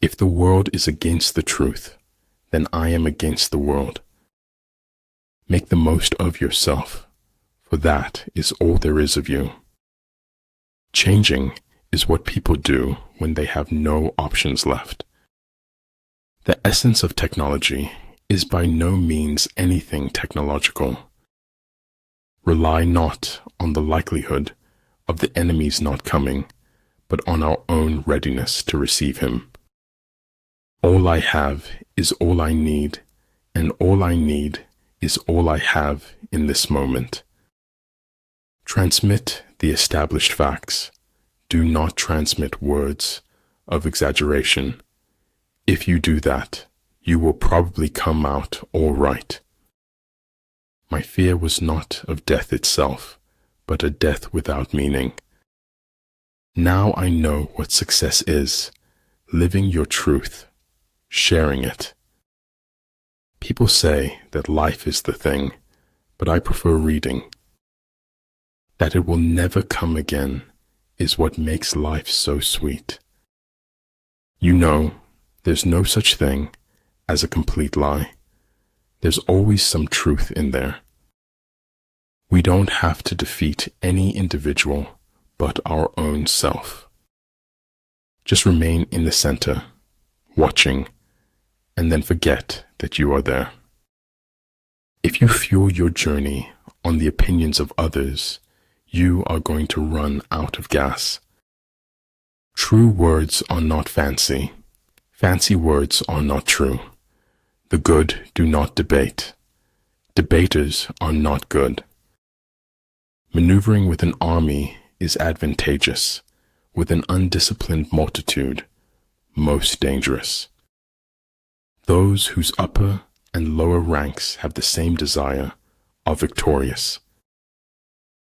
If the world is against the truth, then I am against the world. Make the most of yourself, for that is all there is of you. Changing is what people do when they have no options left. The essence of technology is by no means anything technological. Rely not on the likelihood of the enemy's not coming, but on our own readiness to receive him. All I have is all I need, and all I need is all I have in this moment. Transmit the established facts. Do not transmit words of exaggeration. If you do that, you will probably come out all right. My fear was not of death itself, but a death without meaning. Now I know what success is, living your truth, sharing it. People say that life is the thing, but I prefer reading. That it will never come again is what makes life so sweet. You know, there's no such thing as a complete lie. There's always some truth in there. We don't have to defeat any individual but our own self. Just remain in the center, watching, and then forget that you are there. If you fuel your journey on the opinions of others, you are going to run out of gas. True words are not fancy. Fancy words are not true. The good do not debate. Debaters are not good. Maneuvering with an army is advantageous. With an undisciplined multitude, most dangerous. Those whose upper and lower ranks have the same desire are victorious.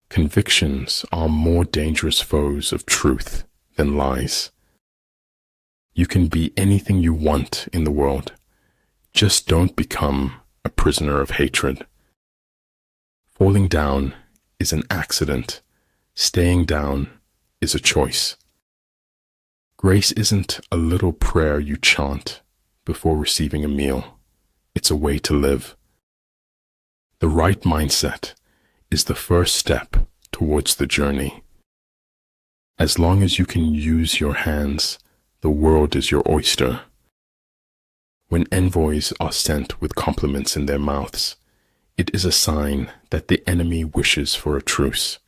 Convictions are more dangerous foes of truth than lies. You can be anything you want in the world. Just don't become a prisoner of hatred. Falling down is an accident. Staying down is a choice. Grace isn't a little prayer you chant before receiving a meal. It's a way to live. The right mindset is the first step towards the journey. As long as you can use your hands, the world is your oyster. When envoys are sent with compliments in their mouths, it is a sign that the enemy wishes for a truce.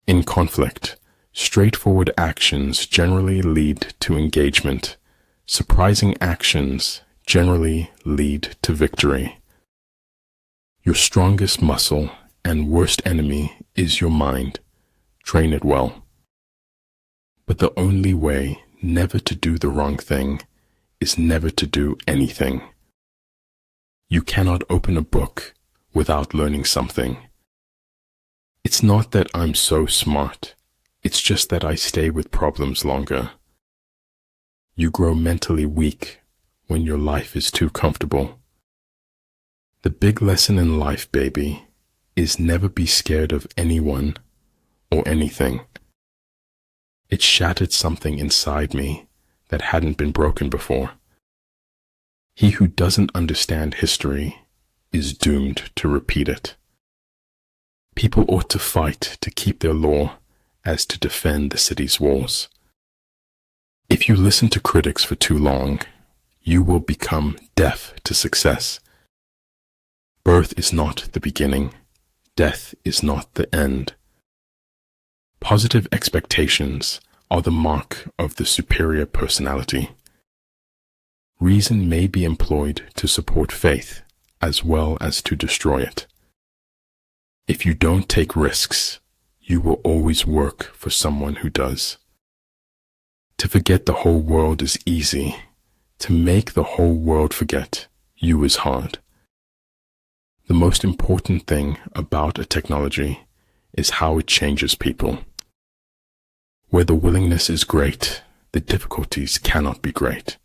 In conflict, straightforward actions generally lead to engagement. Surprising actions generally lead to victory. Your strongest muscle and worst enemy is your mind. Train it well. But the only way never to do the wrong thing is never to do anything. You cannot open a book without learning something. It's not that I'm so smart. It's just that I stay with problems longer. You grow mentally weak when your life is too comfortable. The big lesson in life, baby, is never be scared of anyone or anything. It shattered something inside me that hadn't been broken before. He who doesn't understand history is doomed to repeat it. People ought to fight to keep their law as to defend the city's walls. If you listen to critics for too long, you will become deaf to success. Birth is not the beginning. Death is not the end. Positive expectations are the mark of the superior personality. Reason may be employed to support faith as well as to destroy it. If you don't take risks, you will always work for someone who does. To forget the whole world is easy. To make the whole world forget you is hard. The most important thing about a technology is how it changes people. Where the willingness is great, the difficulties cannot be great.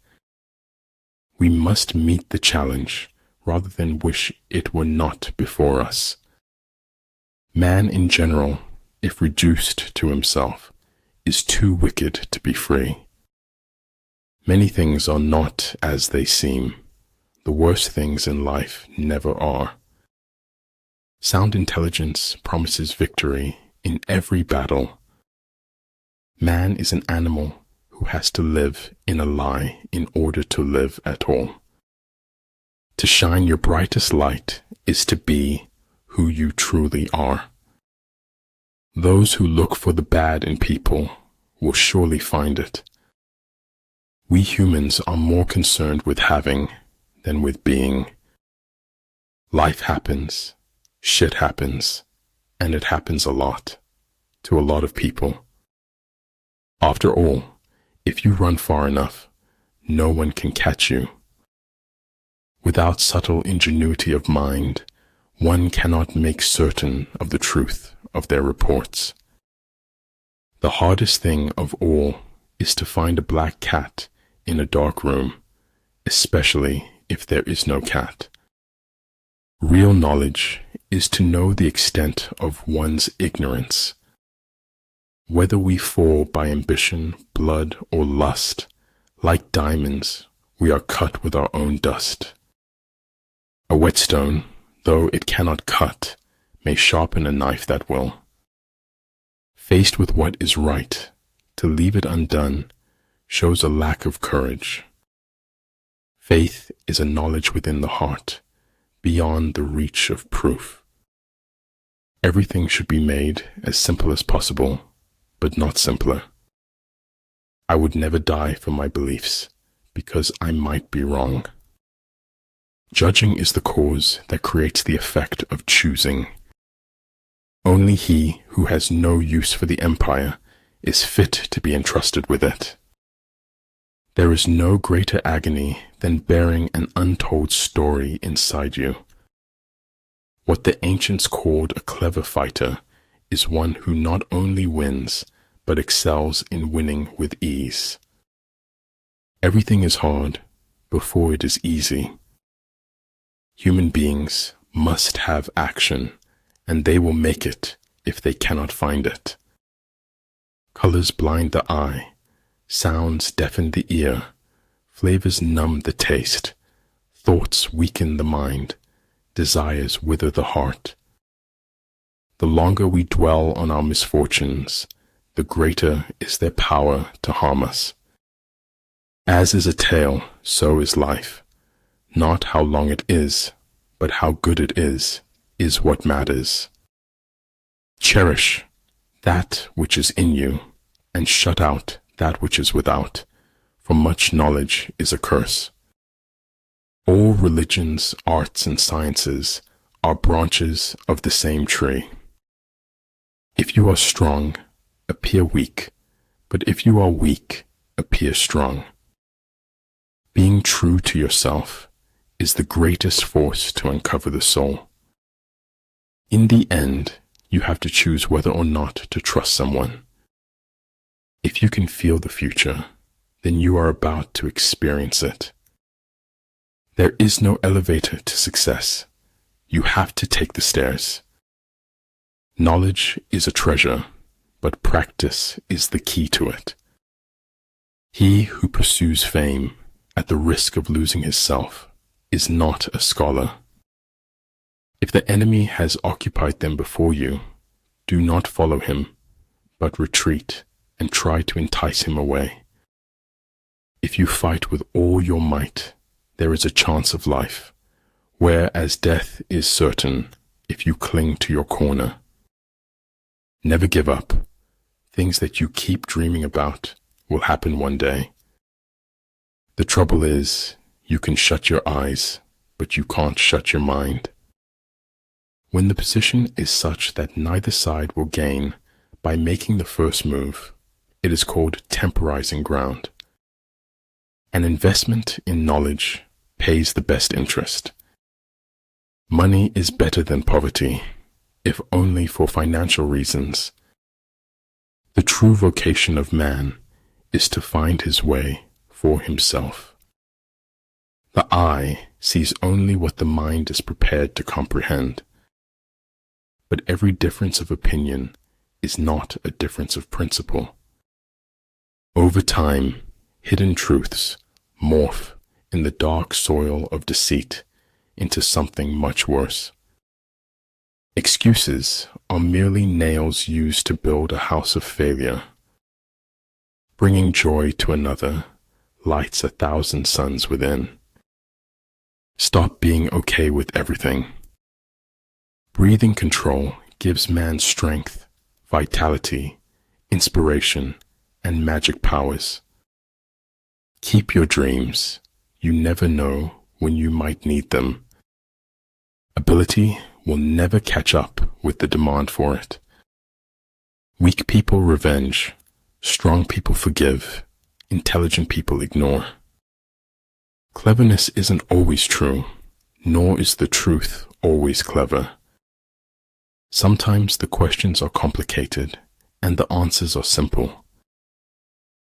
We must meet the challenge rather than wish it were not before us. Man in general, if reduced to himself, is too wicked to be free. Many things are not as they seem. The worst things in life never are. Sound intelligence promises victory in every battle. Man is an animal who has to live in a lie in order to live at all. To shine your brightest light is to be who you truly are. Those who look for the bad in people will surely find it. We humans are more concerned with having than with being. Life happens, shit happens, and it happens a lot, to a lot of people. After all, if you run far enough, no one can catch you. Without subtle ingenuity of mind, one cannot make certain of the truth of their reports. The hardest thing of all is to find a black cat in a dark room, especially if there is no cat. Real knowledge is to know the extent of one's ignorance. Whether we fall by ambition, blood, or lust, like diamonds, we are cut with our own dust. A whetstone, though it cannot cut, may sharpen a knife that will. Faced with what is right, to leave it undone shows a lack of courage. Faith is a knowledge within the heart, beyond the reach of proof. Everything should be made as simple as possible, but not simpler. I would never die for my beliefs, because I might be wrong. Judging is the cause that creates the effect of choosing. Only he who has no use for the empire is fit to be entrusted with it. There is no greater agony than bearing an untold story inside you. What the ancients called a clever fighter is one who not only wins, but excels in winning with ease. Everything is hard before it is easy. Human beings must have action, and they will make it if they cannot find it. Colors blind the eye, sounds deafen the ear, flavors numb the taste, thoughts weaken the mind, desires wither the heart. The longer we dwell on our misfortunes, the greater is their power to harm us. As is a tale, so is life. Not how long it is, but how good it is what matters. Cherish that which is in you, and shut out that which is without, for much knowledge is a curse. All religions, arts, and sciences are branches of the same tree. If you are strong, appear weak, but if you are weak, appear strong. Being true to yourself is the greatest force to uncover the soul. In the end, you have to choose whether or not to trust someone. If you can feel the future, then you are about to experience it. There is no elevator to success. You have to take the stairs. Knowledge is a treasure, but practice is the key to it. He who pursues fame at the risk of losing his self is not a scholar. If the enemy has occupied them before you, do not follow him, but retreat and try to entice him away. If you fight with all your might, there is a chance of life, whereas death is certain if you cling to your corner. Never give up. Things that you keep dreaming about will happen one day. The trouble is, you can shut your eyes, but you can't shut your mind. When the position is such that neither side will gain by making the first move, it is called temporizing ground. An investment in knowledge pays the best interest. Money is better than poverty, if only for financial reasons. The true vocation of man is to find his way for himself. The eye sees only what the mind is prepared to comprehend. But every difference of opinion is not a difference of principle. Over time, hidden truths morph in the dark soil of deceit into something much worse. Excuses are merely nails used to build a house of failure. Bringing joy to another lights 1,000 suns within. Stop being okay with everything. Breathing control gives man strength, vitality, inspiration, and magic powers. Keep your dreams. You never know when you might need them. Ability will never catch up with the demand for it. Weak people revenge. Strong people forgive. Intelligent people ignore. Cleverness isn't always true, nor is the truth always clever. Sometimes the questions are complicated and the answers are simple.